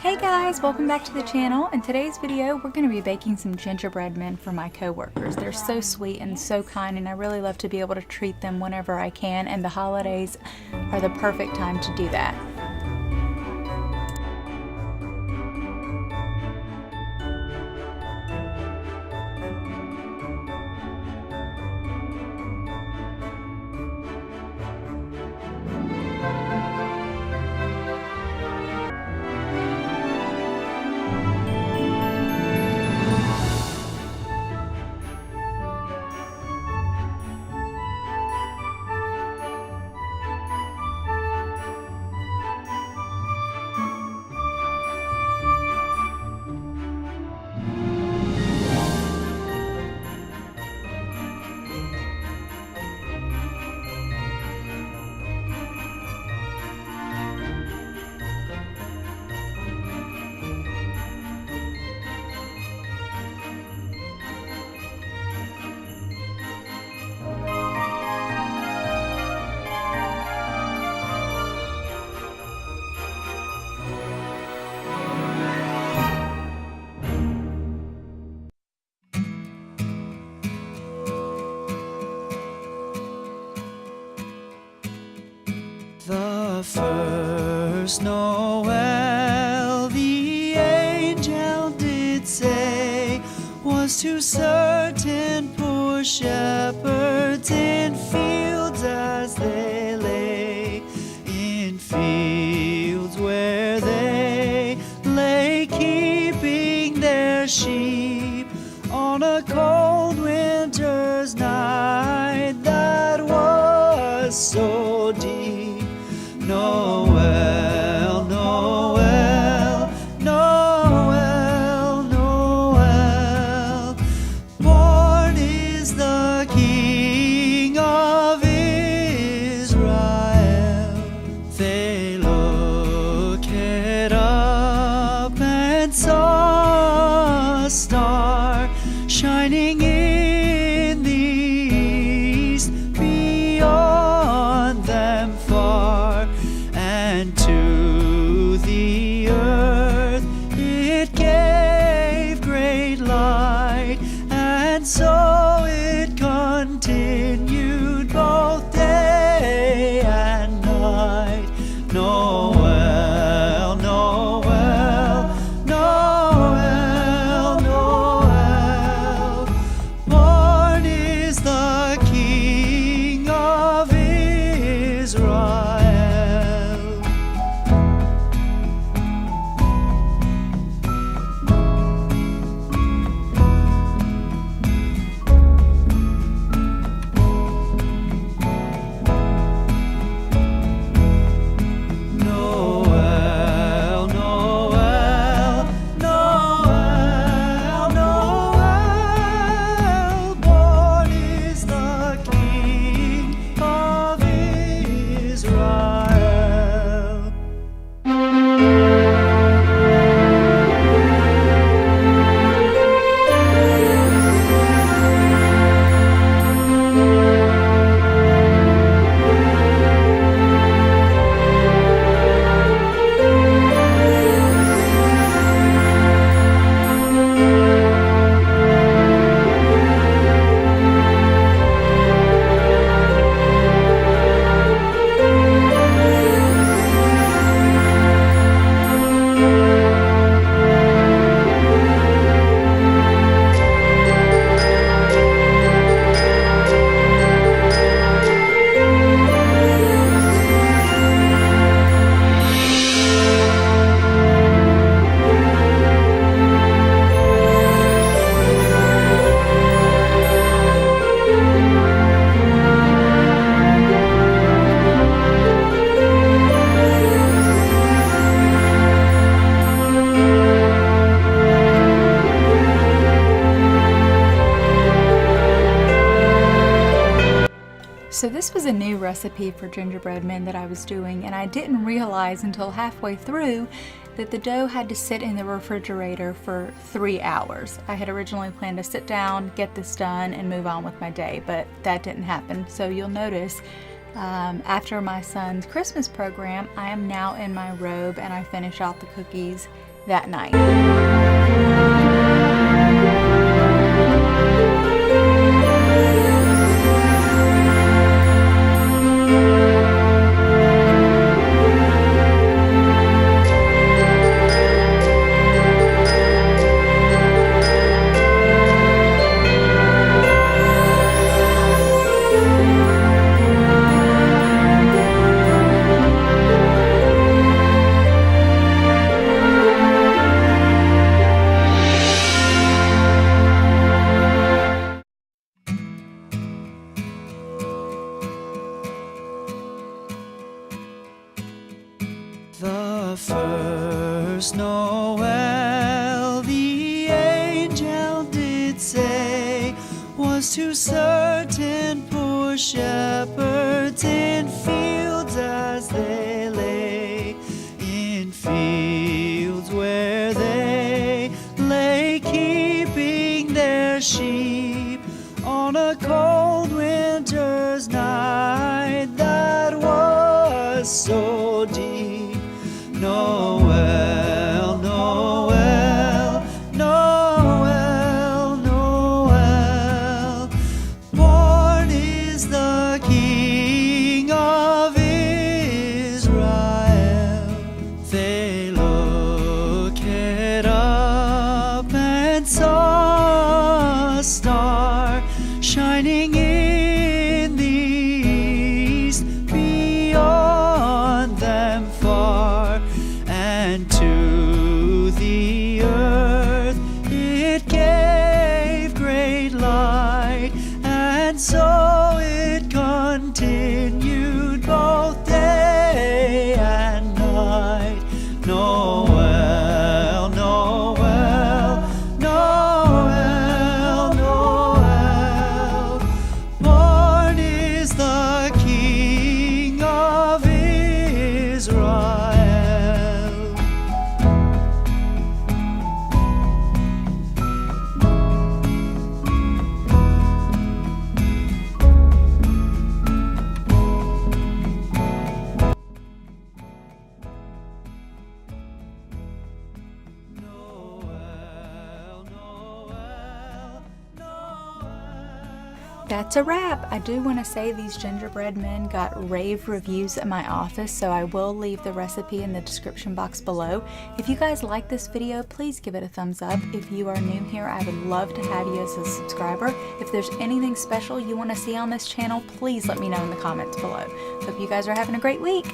Hey guys, welcome back to the channel. In today's video, we're going to be baking some gingerbread men for my coworkers. They're so sweet and so kind, and I really love to be able to treat them whenever I can, and the holidays are the perfect time to do that. The first Noel, the angel did say, was to certain poor shepherds in fields as they lay, in fields where they lay keeping their sheep on a cold winter's night that was so deep. Noel, Noel, Noel, Noel, born is the King of Israel. They looked up and saw a star shining in the east beyond them far. And to the earth it gave great light, and so it continued both day and night. Noel, Noel, Noel, Noel, born is the King of Israel. So this was a new recipe for gingerbread men that I was doing, and I didn't realize until halfway through that the dough had to sit in the refrigerator for 3 hours. I had originally planned to sit down, get this done, and move on with my day, but that didn't happen. So you'll notice After my son's Christmas program, I am now in my robe and I finish out the cookies that night. The first Noel, the angel did say, was to certain poor shepherds in fields as they lay, in fields where they lay keeping their sheep on a cold winter's night that was so deep. Noel, Noel, Noel, Noel, born is the King of Israel. They looked up and saw a star shining in the east beyond them far. And to the earth it gave great light, and so it continued both day and night. Noel, Noel, Noel, Noel, born is the King of Israel. That's a wrap. I do want to say these gingerbread men got rave reviews at my office, so I will leave the recipe in the description box below. If you guys like this video, please give it a thumbs up. If you are new here, I would love to have you as a subscriber. If there's anything special you want to see on this channel, please let me know in the comments below. Hope you guys are having a great week.